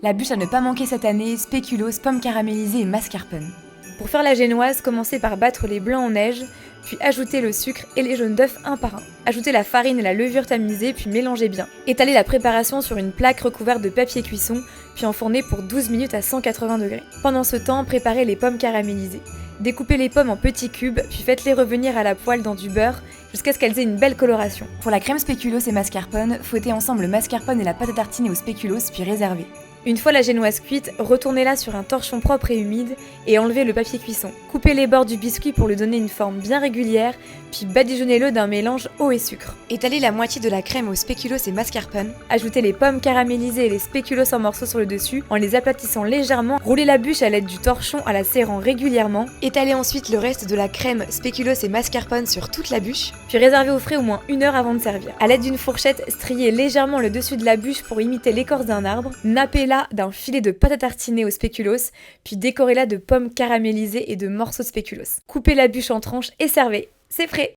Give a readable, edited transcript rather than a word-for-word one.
La bûche à ne pas manquer cette année, spéculoos, pommes caramélisées et mascarpone. Pour faire la génoise, commencez par battre les blancs en neige, puis ajoutez le sucre et les jaunes d'œufs un par un. Ajoutez la farine et la levure tamisée, puis mélangez bien. Étalez la préparation sur une plaque recouverte de papier cuisson, puis enfournez pour 12 minutes à 180 degrés. Pendant ce temps, préparez les pommes caramélisées. Découpez les pommes en petits cubes, puis faites-les revenir à la poêle dans du beurre jusqu'à ce qu'elles aient une belle coloration. Pour la crème spéculoos et mascarpone, fouettez ensemble le mascarpone et la pâte à tartiner au spéculoos, puis réservez. Une fois la génoise cuite, retournez-la sur un torchon propre et humide et enlevez le papier cuisson. Coupez les bords du biscuit pour lui donner une forme bien régulière, puis badigeonnez-le d'un mélange eau et sucre. Étalez la moitié de la crème au spéculoos et mascarpone. Ajoutez les pommes caramélisées et les spéculoos en morceaux sur le dessus en les aplatissant légèrement. Roulez la bûche à l'aide du torchon en la serrant régulièrement. Étalez ensuite le reste de la crème spéculoos et mascarpone sur toute la bûche. Puis réservez au frais au moins 1 heure avant de servir. A l'aide d'une fourchette, striez légèrement le dessus de la bûche pour imiter l'écorce d'un arbre. Nappez-la d'un filet de pâte à tartiner au spéculoos, puis décorez-la de pommes caramélisées et de morceaux de spéculoos. Coupez la bûche en tranches et servez. C'est frais!